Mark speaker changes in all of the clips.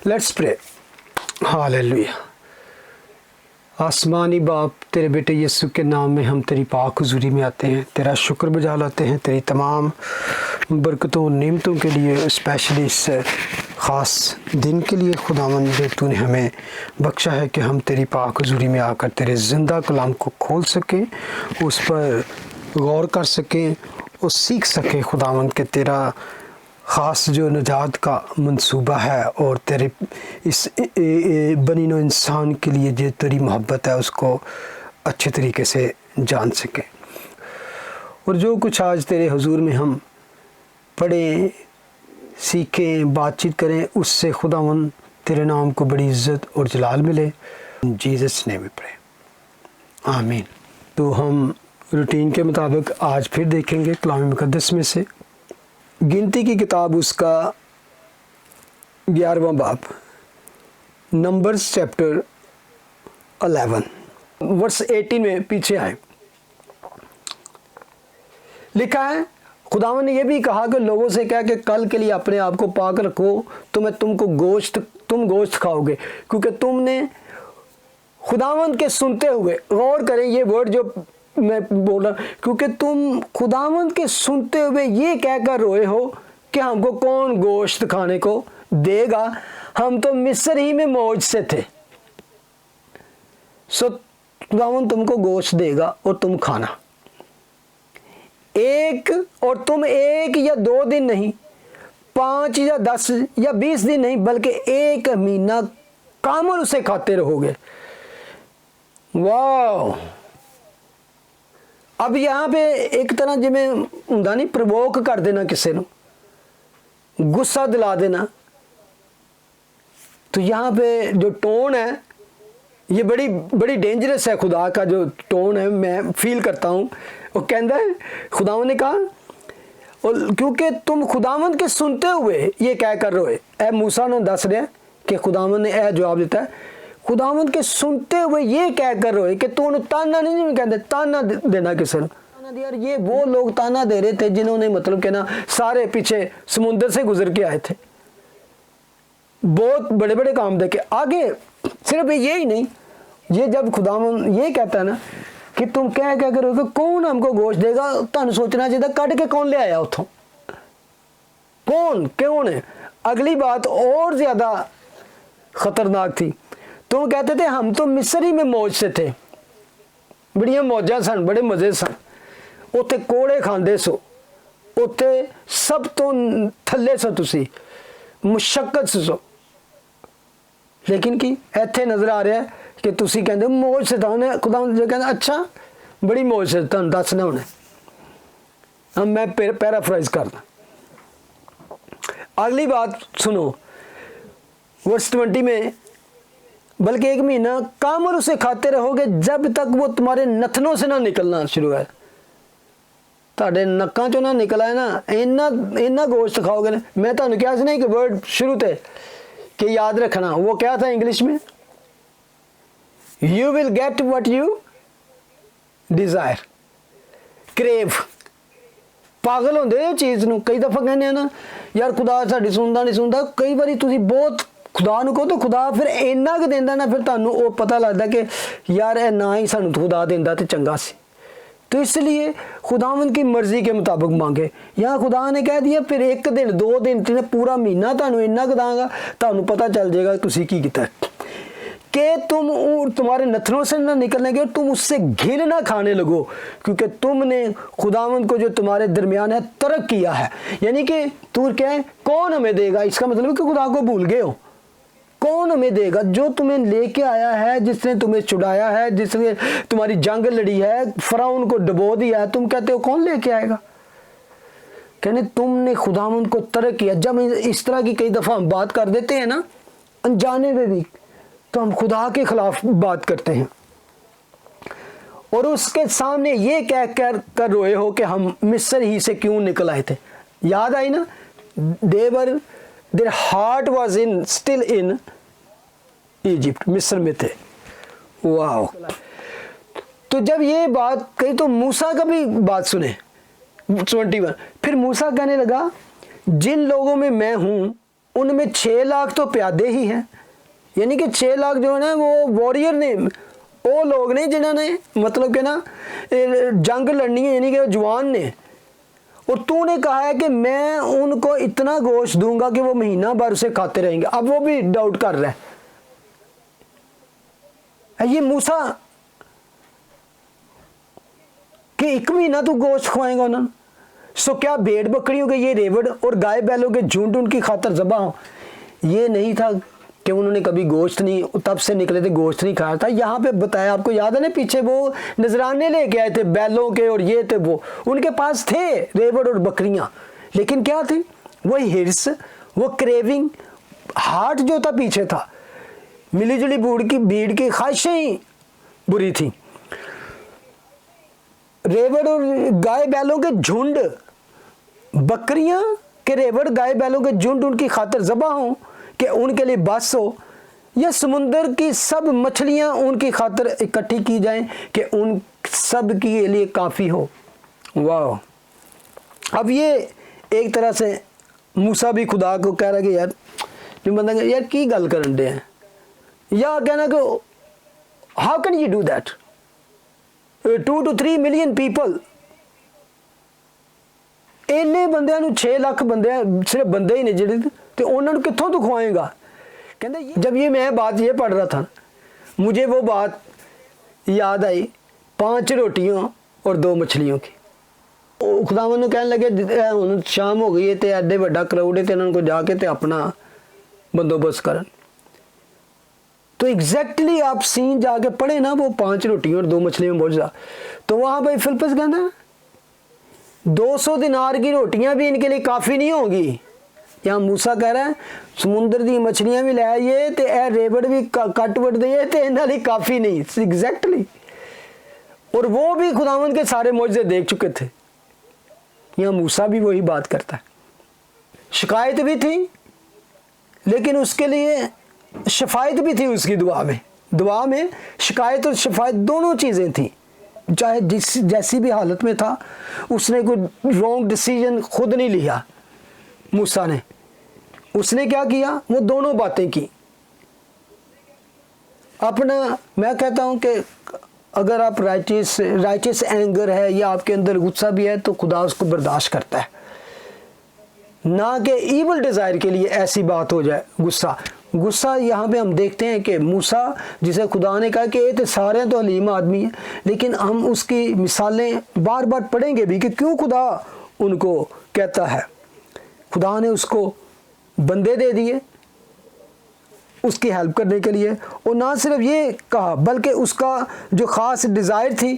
Speaker 1: Let's pray. Hallelujah. आसमानी बाप, तेरे बेटे यीशु के नाम में हम तेरी पाक हुजूरी में आते हैं, तेरा शुक्र बजा लाते हैं तेरी तमाम बरकतों नेमतों के लिए, स्पेशली इस ख़ास दिन के लिए खुदावंद जो तूने हमें बख्शा है कि हम तेरी पाक हुजूरी में आकर तेरे ज़िंदा कलाम को खोल सकें, उस पर गौर कर सकें और सीख सकें खुदावंद के तेरा ख़ास जो नजात का मंसूबा है और तेरे इस बनी नो इंसान के लिए जो तेरी मोहब्बत है उसको अच्छे तरीके से जान सकें। और जो कुछ आज तेरे हुजूर में हम पढ़ें, सीखें, बातचीत करें, उससे खुदावंद तेरे नाम को बड़ी इज़्ज़त और जलाल मिले। जीसस नेम में प्रे, आमीन। तो हम रूटीन के मुताबिक आज फिर देखेंगे कलाम मुक़द्दस में से गिनती की किताब उसका 11वां बाब, नंबर्स चैप्टर 11 वर्स 18 में पीछे आए। लिखा है, खुदावन ने यह भी कहा कि लोगों से कहा कि कल के लिए अपने आप को पाक रखो, तो मैं तुम गोश्त खाओगे, क्योंकि तुमने खुदावन के सुनते हुए, गौर करें ये वर्ड जो मैं बोल रहा, क्योंकि तुम खुदावंद के सुनते हुए ये कहकर रोए हो कि हमको कौन गोश्त खाने को देगा, हम तो मिस्र ही में मौज से थे। सो खुदावंद तुमको गोश्त देगा और तुम खाना। और तुम 1 या 2 दिन नहीं, 5 या 10 या 20 दिन नहीं, बल्कि 1 महीना कामल उसे खाते रहोगे। वाह! अब यहाँ पे एक तरह जिमें हुंदा नहीं, प्रवोक कर देना, किसी को गुस्सा दिला देना। तो यहाँ पे जो टोन है ये बड़ी डेंजरस है। खुदा का जो टोन है मैं फील करता हूँ, वो कहता है, खुदावन ने कहा, और क्योंकि तुम खुदावन के सुनते हुए ये कह कर रोए। ए मूसा ने दस रहा कि खुदावन ने यह जवाब देता है, खुदावन के सुनते हुए ये कह कर रोए कि तू ताना नहीं कहते, ताना देना किसी ने। यार ये वो लोग ताना दे रहे थे जिन्होंने मतलब कि ना सारे पीछे समुद्र से गुजर के आए थे, बहुत बड़े बड़े काम देखे आगे। सिर्फ ये ही नहीं, ये जब खुदावन ये कहता है ना कि तुम क्या करोगे, कौन हमको गोश्त देगा, तुम सोचना चाहिए कट के कौन ले आया उतों, कौन है। अगली बात और ज्यादा खतरनाक थी। तुम कहते थे हम तो मिस्र ही में मौज से थे, बड़िया मौजा सन, बड़े मजे सन, उत्थे कोड़े खांदे सो, उत्थे सब तो थल्ले सो, तुसी मुशक्कत सो। लेकिन कि इत्थे नजर आ रहा है कि तुसी कहते मौज से था। उन्हें खुदा जो कहते अच्छा बड़ी मौज से तुम दसना उन्हें। हम मैं पैराफ्राइज करना। अगली बात सुनो, वर्स 20 में, बल्कि 1 महीना कामल उसे खाते रहोगे जब तक वो तुम्हारे नथनों से ना निकलना शुरू है। ਤੁਹਾਡੇ नक्कां चो ना निकल आए ना, इन्ना गोश्त खाओगे ना। मैं ਤੁਹਾਨੂੰ ਕਿਹਾ ਸੀ ਨਾ एक वर्ड शुरू थे कि याद रखना, वो क्या था इंग्लिश में, you will get what you desire, crave. पागल होंगे चीज़ ਨੂੰ। कई दफ़ा कहने हैं ना यार खुदा साडी सुनता नहीं सुनता। कई बारी तुसी बहुत खुदा ਨੂੰ कहो तो खुदा फिर इन्ना क देंदा ना, फिर ਤੁਹਾਨੂੰ ਉਹ पता लगता कि यार ਇਹ ना ही सानू खुदा देंदा ते चंगा सी। तो इसलिए खुदावन की मर्जी के मुताबिक मांगे। यहाँ खुदा ने कह दिया फिर 1 दिन 2 दिन पूरा महीना तुहानू इन्ना क दांगा, तुहानू पता चल जाएगा तुसी की कीता कि तुम तुम्हारे नथनों से ना निकलने के, तुम उससे घिन ना खाने लगो, क्योंकि तुमने खुदावन को जो तुम्हारे दरमियान है तर्क किया है। यानी कि तू क्या है, कौन हमें देगा, इसका मतलब कि खुदा को भूल गए हो। कौन हमें देगा जो तुम्हें लेके आया है, जिसने तुम्हें छुड़ाया है, जिसने तुम्हारी जंग लड़ी है, फराउन को डुबो दिया है, तुम कहते हो कौन लेके आएगा। कहने तुमने खुदावंद को तर्क किया। जब इस तरह की कई दफ़ा हम बात कर देते हैं ना अनजाने में भी, तो हम खुदा के खिलाफ बात करते हैं और उसके सामने ये कह कर रोए हो कि हम मिस्र ही से क्यों निकल आए थे। याद आई ना, their heart was in still in Egypt, मिस्र में थे। वाह! तो जब ये बात कही तो मूसा का भी बात सुने 21। फिर मूसा कहने लगा जिन लोगों में मैं हूं उनमें 6 लाख तो प्यादे ही हैं, यानी कि 6 लाख जो है ना वो वॉरियर ने, वो लोग ने जिन्होंने मतलब कि ना जंग लड़नी है, यानी कि जवान ने। और तूने कहा है कि मैं उनको इतना गोश्त दूंगा कि वो महीना भर उसे खाते रहेंगे। अब वो भी डाउट कर रहा है ये मूसा कि 1 महीना तू गोश्त खवाएगा उन्होंने। सो क्या भेड़ बकरियों के ये रेवड़ और गाय बैलों के झुंड उनकी खातर ज़बा हो? ये नहीं था कि उन्होंने कभी गोश्त नहीं, तब से निकले थे गोश्त नहीं खाया था। यहाँ पे बताया, आपको याद है ना, पीछे वो नजराने लेके आए थे बैलों के और ये थे, वो उनके पास थे रेवड़ और बकरियां, लेकिन क्या थी वो हिर्स, वो क्रेविंग, हार्ट जो था पीछे था, मिलीजुली भीड़ की ख्वाहिशें ही बुरी थी। रेवड़ और गाय बैलों के झुंड, बकरियां के रेवड़ गाय बैलों के झुंड उनकी खातर ज़बा हो कि उनके लिए बस हो, या समुंदर की सब मछलियां उनकी खातर इकट्ठी की जाएं कि उन सब के लिए काफ़ी हो। वाह। अब ये एक तरह से मूसा भी खुदा को कह रहा है कि यार जो बंदा यार की गल करन दे हैं, या कहना कि how can you do that, 2 to 3 million people, इन्ने बंदे 6 लाख बंदे सिर्फ बंदे ही ने जिहड़े, तो उन्होंने कित्थों तू खुआएगा? कहते जब ये मैं बात ये पढ़ रहा था मुझे वो बात याद आई 5 रोटियों और 2 मछलियों की। खुदावन ने कहने लगे हुण शाम हो गई है तो एडे वड्डा क्राउड है तो इन्होंने को जाके तो अपना बंदोबस्त करन। तो एग्जैक्टली आप सीन जाके पढ़े ना, वो 5 रोटियों और 2 मछलियों में पहुंचा, तो वहां भाई फिलिप्पस कहना 200 दिनार की रोटियां भी इनके लिए काफ़ी नहीं होगी। यहाँ मूसा कह रहा है समुद्र दी मछलियां भी ले आइए तो ए रेवड़ भी कट वट दिए तो इन्होंने लिए काफ़ी नहीं। एग्जैक्टली, और वो भी खुदावंद के सारे मौजज़े देख चुके थे। यहाँ मूसा भी वही बात करता है। शिकायत भी थी लेकिन उसके लिए शफायत भी थी उसकी दुआ में शिकायत और शफायत दोनों चीज़ें थी। चाहे जैसी भी हालत में था, उसने कोई रॉन्ग डिसीजन खुद नहीं लिया मूसा ने, उसने क्या किया, वो दोनों बातें की। अपना, मैं कहता हूं कि अगर आप राइटियस एंगर है या आपके अंदर गुस्सा भी है तो खुदा उसको बर्दाश्त करता है, ना कि ईवल डिज़ायर के लिए ऐसी बात हो जाए। गुस्सा यहाँ पे हम देखते हैं कि मूसा जिसे खुदा ने कहा कि ये तो सारे तो हलीम आदमी हैं, लेकिन हम उसकी मिसालें बार बार पढ़ेंगे भी कि क्यों खुदा उनको कहता है। खुदा ने उसको बंदे दे दिए उसकी हेल्प करने के लिए, और ना सिर्फ ये कहा बल्कि उसका जो ख़ास डिज़ायर थी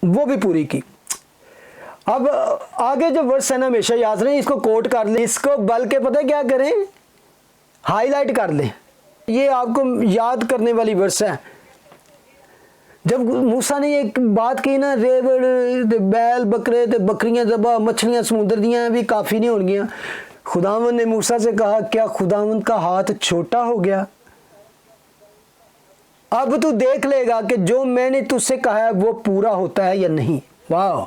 Speaker 1: वो भी पूरी की। अब आगे जो वर्स है ना, हमेशा याद रखें, इसको कोट कर लें, इसको बल्कि पता है क्या करें, हाईलाइट कर लें। ये आपको याद करने वाली वर्स है। जब मूसा ने एक बात की ना, रेवड़ बैल बकरे ते बकरियां ज़बा, मछलियां समुद्र दियां भी काफ़ी नहीं होंगियां, खुदावंद ने मूसा से कहा क्या खुदावंद का हाथ छोटा हो गया? अब तू देख लेगा कि जो मैंने तुझसे कहा है वो पूरा होता है या नहीं। वाह,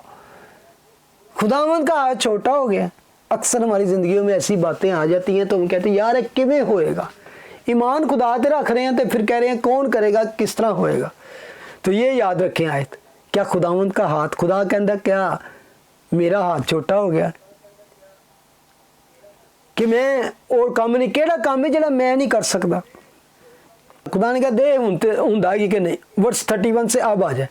Speaker 1: खुदावंद का हाथ छोटा हो गया। अक्सर हमारी ज़िंदगियों में ऐसी बातें आ जाती हैं तो हम कहते हैं यार ये किवें होएगा, ईमान खुदा ते रख रहे हैं तो फिर कह रहे हैं कौन करेगा, किस तरह होएगा। तो ये याद रखें आयत, क्या खुदावंद का हाथ, खुदा कहता क्या मेरा हाथ छोटा हो गया कि मैं और काम नहीं, केड़ा काम है जो मैं नहीं कर सकता। खुदा ने कहा दे हुंदा कि नहीं। वर्स 31 से अब आ जाए।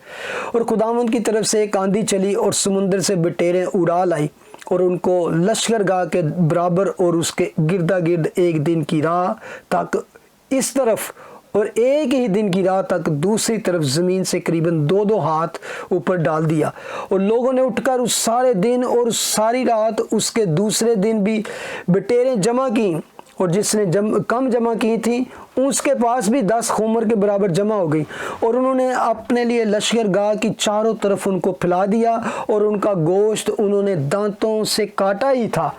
Speaker 1: और खुदावंद की तरफ से एक आंधी चली और समुद्र से बटेरें उड़ा लाई और उनको लश्करगाह के बराबर और उसके गिरदा गिर्द एक दिन की राह तक इस तरफ और एक ही दिन की राह तक दूसरी तरफ ज़मीन से करीबन 2-2 हाथ ऊपर डाल दिया। और लोगों ने उठकर उस सारे दिन और उस सारी रात उसके दूसरे दिन भी बटेरें जमा की, और जिसने कम जमा की थी उसके पास भी 10 खुमर के बराबर जमा हो गई। और उन्होंने अपने लिए लश्करगाह की चारों तरफ उनको फैला दिया और उनका गोश्त उन्होंने दांतों से काटा ही था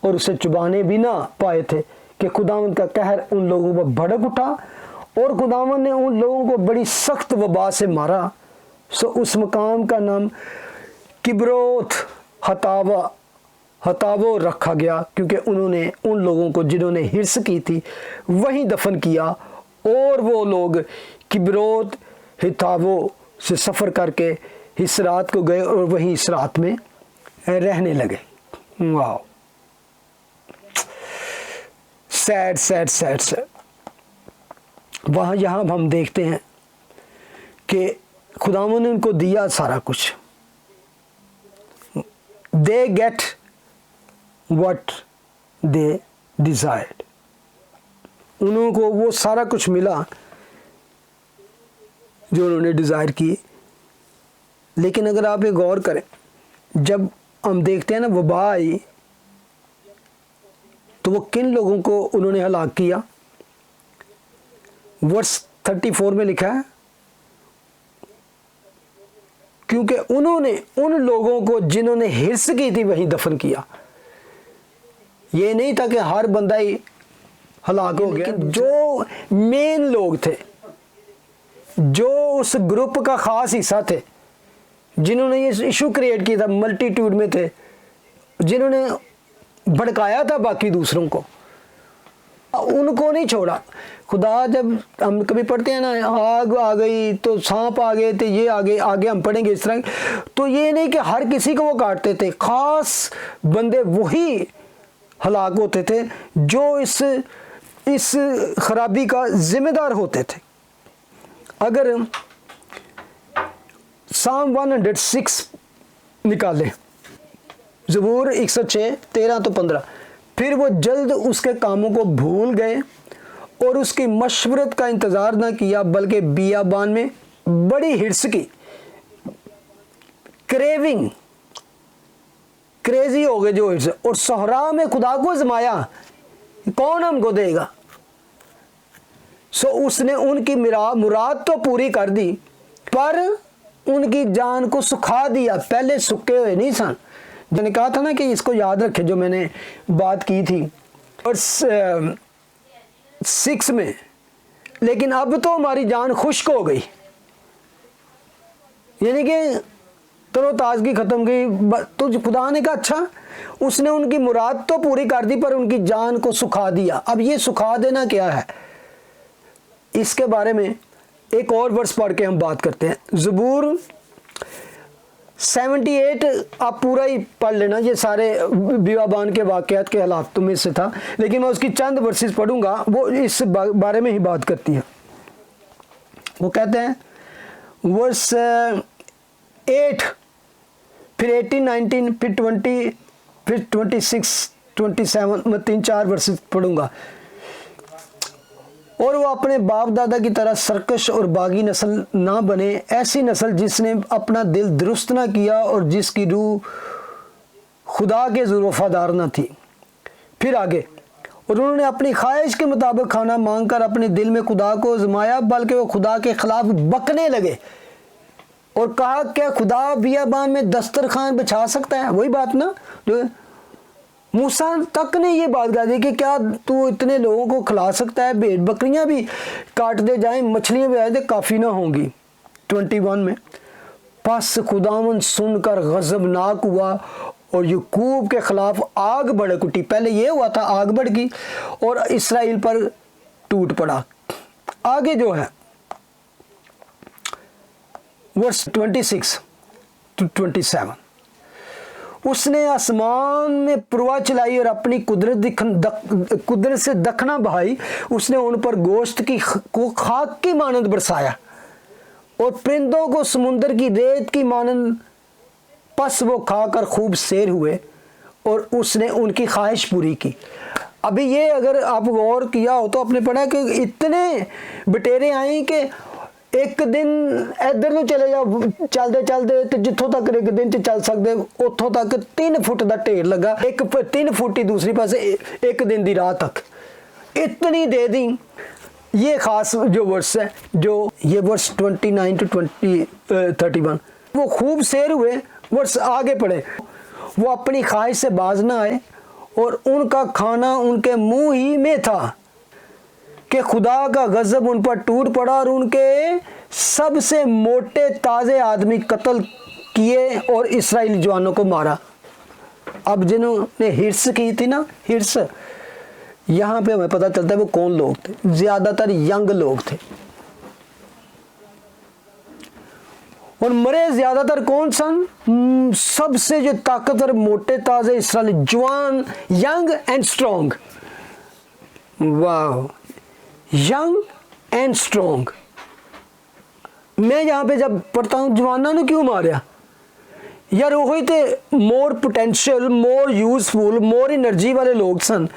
Speaker 1: और उसे चुबाने भी ना पाए थे कि खुदावंद का कहर उन लोगों पर भड़क उठा और खुदावंद ने उन लोगों को बड़ी सख्त वबा से मारा। सो उस मकाम का नाम किब्रोत हतावा हताबो रखा गया, क्योंकि उन्होंने उन लोगों को जिन्होंने हिर्स की थी वहीं दफन किया, और वो लोग किब्रोत हिताबो से सफ़र करके हिसरात को गए और वहीं हिसरात में रहने लगे। वाह, सैड सैड सैड सैड। वहाँ यहाँ हम देखते हैं कि खुदावंद ने उनको दिया सारा कुछ। They get what they desired, उनको वो सारा कुछ मिला जो उन्होंने डिज़ायर की। लेकिन अगर आप एक गौर करें, जब हम देखते हैं ना वबा आई, तो वो किन लोगों को उन्होंने हलाक किया? वर्स 34 में लिखा है, क्योंकि उन्होंने उन लोगों को जिन्होंने हिर्स की थी वहीं दफन किया। ये नहीं था कि हर बंदा ही हलाक हो गया, जो मेन लोग थे, जो उस ग्रुप का खास हिस्सा थे, जिन्होंने ये इशू क्रिएट किया था, मल्टीट्यूड में थे, जिन्होंने भड़काया था बाकी दूसरों को, उनको नहीं छोड़ा। खुदा, जब हम कभी पढ़ते हैं ना, आग आ गई तो सांप आ गए थे, ये आगे आगे हम पढ़ेंगे इस तरह, तो ये नहीं कि हर किसी को वो काटते थे, खास बंदे वही हलाक होते थे जो इस खराबी का जिम्मेदार होते थे। अगर साम 106 निकाले, ज़बूर 106 13-15, फिर वो जल्द उसके कामों को भूल गए और उसकी मशवरत का इंतज़ार न किया, बल्कि बियाबान में बड़ी हिर्स की, क्रेजी हो गए जो हिर्स, और सहरा में खुदा को आजमाया, कौन हमको देगा। सो उसने उनकी मुराद तो पूरी कर दी, पर उनकी जान को सुखा दिया। पहले सुखे हुए नहीं सन। मैंने कहा था ना कि इसको याद रखे, जो मैंने बात की थी और 6 में, लेकिन अब तो हमारी जान खुश्क हो गई, यानी कि तरोताज़गी ख़त्म गई। तो खुदा ने कहा अच्छा, उसने उनकी मुराद तो पूरी कर दी पर उनकी जान को सुखा दिया। अब ये सुखा देना क्या है, इसके बारे में एक और वर्स पढ़ के हम बात करते हैं। ज़बूर 78 आप पूरा ही पढ़ लेना, ये सारे बियाबान के वाक़यात के हालातों में से था, लेकिन मैं उसकी चंद वर्सेस पढ़ूंगा, वो इस बारे में ही बात करती है। वो कहते हैं वर्स 8, फिर 18, 19, फिर 20, फिर 26, 27, मैं 3-4 वर्सेस पढ़ूंगा। और वो अपने बाप दादा की तरह सरकश और बागी नस्ल ना बने, ऐसी नस्ल जिसने अपना दिल दुरुस्त ना किया और जिसकी रूह खुदा के वफादार ना थी। फिर आगे, और उन्होंने अपनी ख्वाहिश के मुताबिक खाना मांगकर अपने दिल में खुदा को आजमाया, बल्कि वो खुदा के खिलाफ बकने लगे और कहा क्या खुदा बियाबान में दस्तरखान बिछा सकता है? वही बात ना जो मूसा तक ने ये बात कह दी कि क्या तू इतने लोगों को खिला सकता है? भेड़ बकरियां भी काट दे जाएं, मछलियां भी आए थे, काफ़ी ना होंगी। 21 में, बस खुदावन सुनकर गज़बनाक हुआ और यकूब के खिलाफ आग भड़क उठी। पहले ये हुआ था, आग भड़की और इसराइल पर टूट पड़ा। आगे जो है वर्स 26-27, उसने आसमान में पुरवा चलाई और अपनी कुदरत से दखना बहाई। उसने उन पर गोश्त को खाक की मानंद बरसाया और परिंदों को समुंदर की रेत की मानंद, पस वो खाकर खूब सैर हुए और उसने उनकी ख्वाहिश पूरी की। अभी ये अगर आप गौर किया हो तो आपने पढ़ा कि इतने बटेरे आए कि एक दिन इधर ਨੂੰ चले जाओ चलते चलते तो जिथों तक एक दिन च चल सकते उतों तक 3 फुट का ढेर लगा, एक 3 फुट ही दूसरी पासे एक दिन की राह तक इतनी दे दी। ये खास जो वर्स है, जो ये वर्स 29-31, वो खूब सैर हुए। वर्स आगे पढ़े, वो अपनी ख्वाहिश से बाज ना आए और उनका खाना उनके मुंह ही में था कि खुदा का गजब उन पर टूट पड़ा और उनके सबसे मोटे ताज़े आदमी कत्ल किए और इस्राएली जवानों को मारा। अब जिन्होंने हिर्स की थी ना, हिर्स, यहाँ पे हमें पता चलता है वो कौन लोग थे, ज़्यादातर यंग लोग थे। और मरे ज़्यादातर कौन सन? सबसे जो ताकतवर, मोटे ताज़े इसराइली, जवान, यंग एंड स्ट्रॉन्ग। वाह, यंग एंड स्ट्रॉन्ग। मैं यहाँ पे जब पढ़ता हूँ जवाना ने क्यों मारिया यार, वही थे more potential, more useful, more energy वाले लोग सन,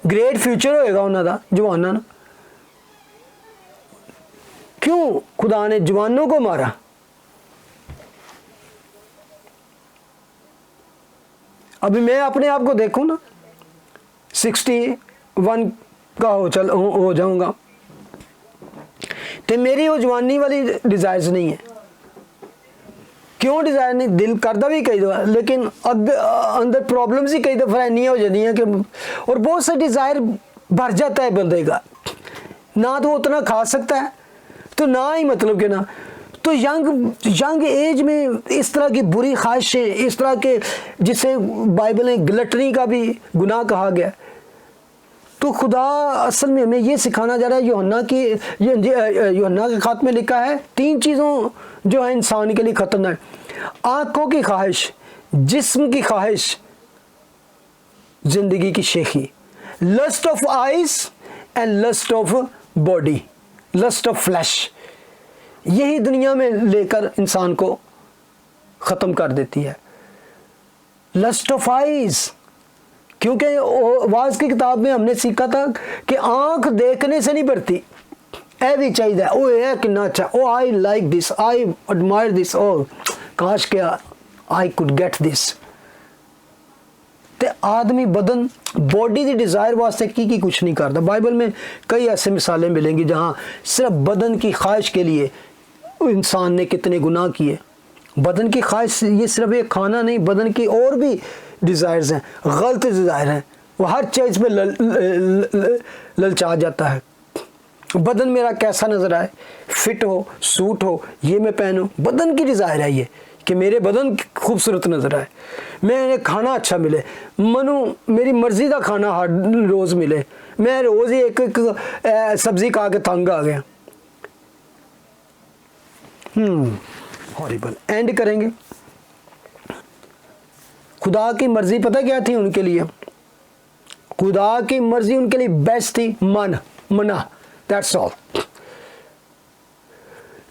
Speaker 1: ग्रेट फ्यूचर होएगा उन्हों का जवाना ना। क्यों खुदा ने जवानों को मारा? अभी मैं अपने आप को देखूं ना, 61 का हो जाऊंगा, तो मेरी वो जवानी वाली डिजायर्स नहीं है। क्यों डिजायर नहीं? दिल करता भी कई दफा, लेकिन अंदर प्रॉब्लम्स ही कई दफा इन्नी हो जाती हैं कि, और बहुत सा डिजायर भर जाता है बंदे का, ना तो वो उतना खा सकता है, तो ना ही मतलब कि ना, तो यंग एज में इस तरह की बुरी ख्वाहिशें, इस तरह के, जिसे बाइबल ने ग्लटनी का भी गुनाह कहा गया। तो खुदा असल में हमें ये सिखाना जा रहा है। यूहन्ना के खात में लिखा है 3 चीज़ों जो है इंसान के लिए खतरनाक: आंखों की ख्वाहिश, जिस्म की ख्वाहिश, जिंदगी की शेखी। Lust of eyes and lust of body, lust of flesh, यही दुनिया में लेकर इंसान को ख़त्म कर देती है। लस्ट ऑफ आइज, क्योंकि वाज की किताब में हमने सीखा था कि आंख देखने से नहीं बढ़ती, ए भी चाहिए, ओ ये कितना अच्छा, ओ I like this, I admire this, ओ काश क्या आई कुड गेट दिस। ते आदमी बदन, बॉडी की डिज़ायर वास्ते की कुछ नहीं करता। बाइबल में कई ऐसे मिसालें मिलेंगी जहाँ सिर्फ बदन की ख्वाहिश के लिए इंसान ने कितने गुनाह किए। बदन की ख्वाहिश ये सिर्फ एक खाना नहीं, बदन की और भी डिज़ायर्स हैं, गलत डिज़ायर हैं, वो हर चीज़ पे ललचा जाता है। बदन मेरा कैसा नज़र आए, फिट हो, सूट हो, ये मैं पहनूं, बदन की डिज़ायर है ये कि मेरे बदन खूबसूरत नज़र आए, मैंने खाना अच्छा मिले, मनु मेरी मर्ज़ी का खाना हर रोज़ मिले, मैं रोज़ ही एक सब्ज़ी खा के तंग आ गया। हॉरिबल। एंड करेंगे। खुदा की मर्जी पता क्या थी उनके लिए? खुदा की मर्जी उनके लिए बेस्ट थी, मना, दैट्स ऑल।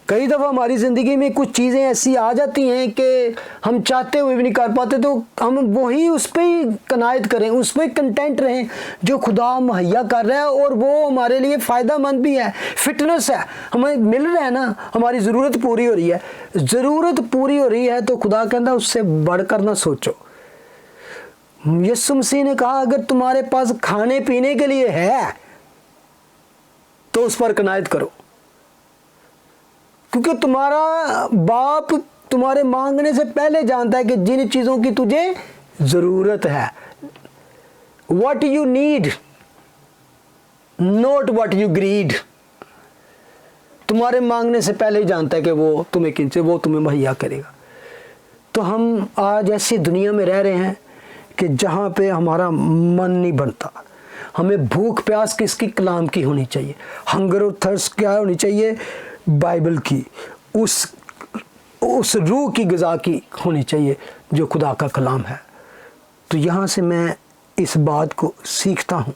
Speaker 1: कई दफ़ा हमारी ज़िंदगी में कुछ चीज़ें ऐसी आ जाती हैं कि हम चाहते हुए भी नहीं कर पाते, तो हम वही उस पर ही कनायत करें, उस पर कंटेंट रहें जो खुदा मुहैया कर रहा है, और वो हमारे लिए फ़ायदा मंद भी है, फिटनेस है, हमें मिल रहा है ना, हमारी ज़रूरत पूरी हो रही है। ज़रूरत पूरी हो रही है तो खुदा कहता उससे बढ़कर ना सोचो। यीशु मसीह ने कहा अगर तुम्हारे पास खाने पीने के लिए है तो उस पर कनायत करो, क्योंकि तुम्हारा बाप तुम्हारे मांगने से पहले जानता है कि जिन चीज़ों की तुझे ज़रूरत है, what you need, not what you greed, तुम्हारे मांगने से पहले ही जानता है कि वो तुम्हें किनसे, वो तुम्हें मुहैया करेगा। तो हम आज ऐसी दुनिया में रह रहे हैं कि जहाँ पे हमारा मन नहीं बनता। हमें भूख प्यास किसकी? कलाम की होनी चाहिए। हंगर और थर्स्ट क्या होनी चाहिए? बाइबल की, उस रूह की ग़िज़ा की होनी चाहिए जो खुदा का कलाम है। तो यहाँ से मैं इस बात को सीखता हूँ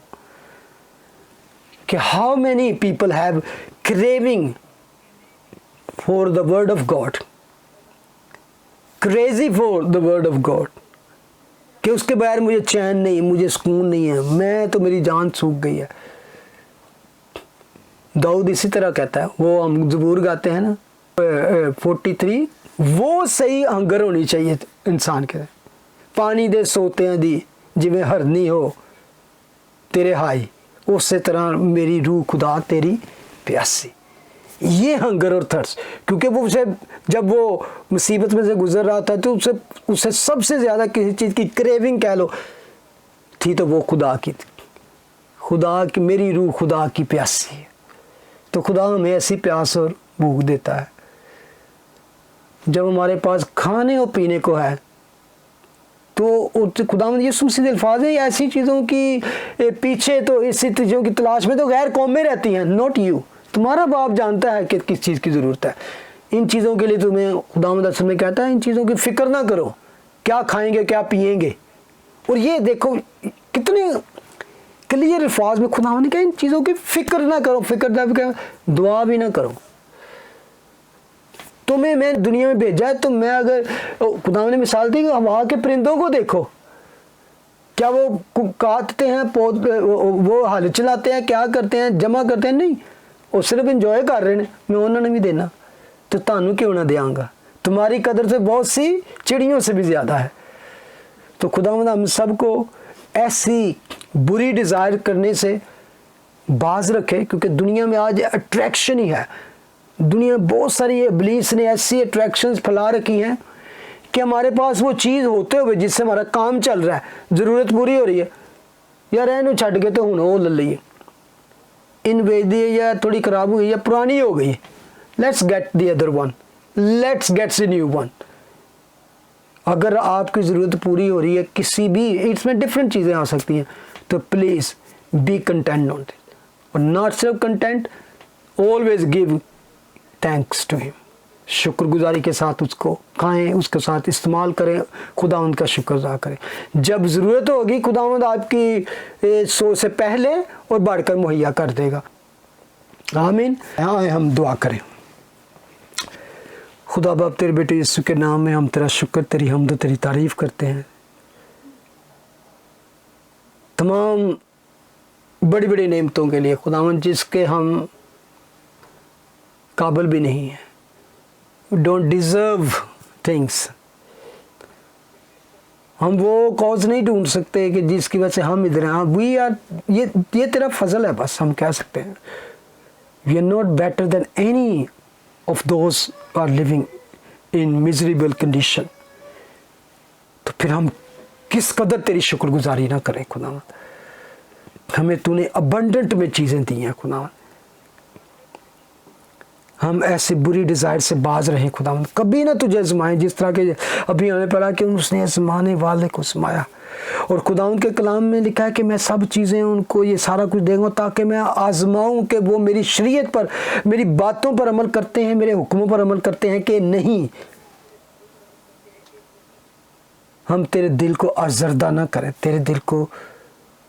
Speaker 1: कि how many people have craving for the word of God, crazy for the word of God, कि उसके बगैर मुझे चैन नहीं, मुझे सुकून नहीं है, मैं तो मेरी जान सूख गई है। दाऊद इसी तरह कहता है, वो हम ज़बूर गाते हैं ना 43, वो सही हंगर होनी चाहिए इंसान के। पानी दे सोते दी जिमें हरनी हो तेरे हाई, उस तरह मेरी रूह खुदा तेरी प्यासी। ये हंगर और थर्स, क्योंकि वो उसे जब वो मुसीबत में से गुजर रहा था तो उसे सबसे ज़्यादा किसी चीज़ की क्रेविंग कह लो थी, तो वो खुदा की थी। खुदा की, मेरी रूह खुदा की प्यासी है। तो खुदा हमें ऐसी प्यास और भूख देता है जब हमारे पास खाने और पीने को है तो खुदावंद यीशु मसीह के अल्फाज है, ऐसी चीज़ों की पीछे तो ऐसी चीज़ों की तलाश में तो गैर कौमें रहती हैं, नॉट यू। तुम्हारा बाप जानता है कि किस चीज़ की ज़रूरत है। इन चीज़ों के लिए तुम्हें खुदावंद असल में कहता है इन चीज़ों की फ़िक्र ना करो, क्या खाएंगे क्या पिएंगे। और ये देखो कितने क्लियर अल्फाज में खुदावंद ने कहा इन चीज़ों की फ़िक्र ना करो। फ़िक्र ना क्या, दुआ भी ना करो। तुम्हें मैं दुनिया में भेजा है, तो मैं अगर खुदावंद ने मिसाल दी कि हवा के परिंदों को देखो, क्या वो काटते हैं, वो हल चलाते हैं, क्या करते हैं, जमा करते हैं? नहीं, वो सिर्फ इंजॉय कर रहे हैं, मैं उन्होंने भी देना तो तानू क्यों ना देंगा। तुम्हारी कदर से बहुत सी चिड़ियों से भी ज़्यादा है। तो खुदावंद हम सबको ऐसी बुरी डिज़ायर करने से बाज रखे, क्योंकि दुनिया में आज अट्रैक्शन ही है। दुनिया में बहुत सारी इब्लीस ने ऐसी अट्रैक्शंस फैला रखी हैं कि हमारे पास वो चीज़ होते हुए जिससे हमारा काम चल रहा है, ज़रूरत पूरी हो रही है, यार एनू छड़ के तो हूँ वो ले लीए, इन बेच दिए या थोड़ी ख़राब हुई या पुरानी हो गई, let's get the other one, let's get the new one. अगर आपकी ज़रूरत पूरी हो रही है किसी भी, इसमें डिफरेंट चीज़ें आ सकती हैं, तो please be content on this, और नॉट सिर्फ content, always give thanks to him. शुक्रगुजारी के साथ उसको खाएं, उसके साथ इस्तेमाल करें, खुदावंद का शुक्र अदा करें। जब ज़रूरत होगी खुदावंद आपकी सोच से पहले और बढ़कर मुहैया कर देगा। आमीन। आए हम दुआ करें। खुदा बाप तेरे बेटे यीशु के नाम में हम तेरा शुक्र, तेरी हमद, तेरी तारीफ़ करते हैं। तमाम बड़ी बड़ी नेमतों के लिए खुदावंद, जिसके हम काबिल भी नहीं है, डोंट डिज़र्व थिंग्स। हम वो कॉज नहीं ढूंढ सकते कि जिसकी वजह से हम इधर हैं। वी आर, ये तेरा फजल है, बस हम कह सकते हैं। We are not better than any of those are living in miserable condition. तो फिर हम किस कदर तेरी शुक्रगुजारी ना करें खुदावंद। हमें तूने अबंडेंट में चीज़ें दी हैं खुदावंद, हम ऐसी बुरी डिज़ायर से बाज रहे खुदावंद। कभी ना तुझे आजमाएं, जिस तरह के अभी हमें पढ़ा कि उसने आजमाने वाले को आजमाया। और खुदावंद के कलाम में लिखा है कि मैं सब चीज़ें उनको ये सारा कुछ देंगे ताकि मैं आजमाऊं कि वो मेरी शरीयत पर, मेरी बातों पर अमल करते हैं, मेरे हुक्मों पर अमल करते हैं कि नहीं। हम तेरे दिल को आज़रदा ना करें, तेरे दिल को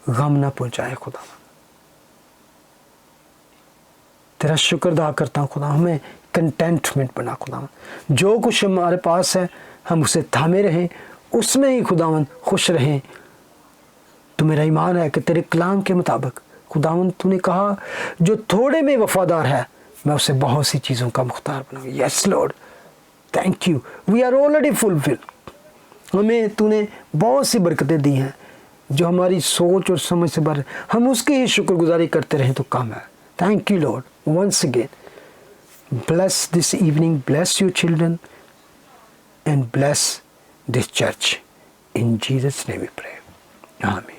Speaker 1: गम ना पहुँचाए खुदावंद। तेरा शुक्र अदा करता हूँ खुदा, हमें कंटेंटमेंट बना खुदावंद। जो कुछ हमारे पास है हम उसे थामे रहें, उसमें ही खुदावंद खुश रहें। तो मेरा ईमान है कि तेरे कलाम के मुताबिक खुदावंद तूने कहा जो थोड़े में वफादार है मैं उसे बहुत सी चीज़ों का मुख्तार बनाऊंगा। Yes Lord, thank you, we are already fulfil. हमें तूने बहुत सी बरकतें दी हैं जो हमारी सोच और समझ से बाहर, हम उसकी ही शुक्रगुजारी करते रहें तो काम है। Thank you, Lord, once again. Bless this evening, bless your children, and bless this church. In Jesus' name we pray. Amen.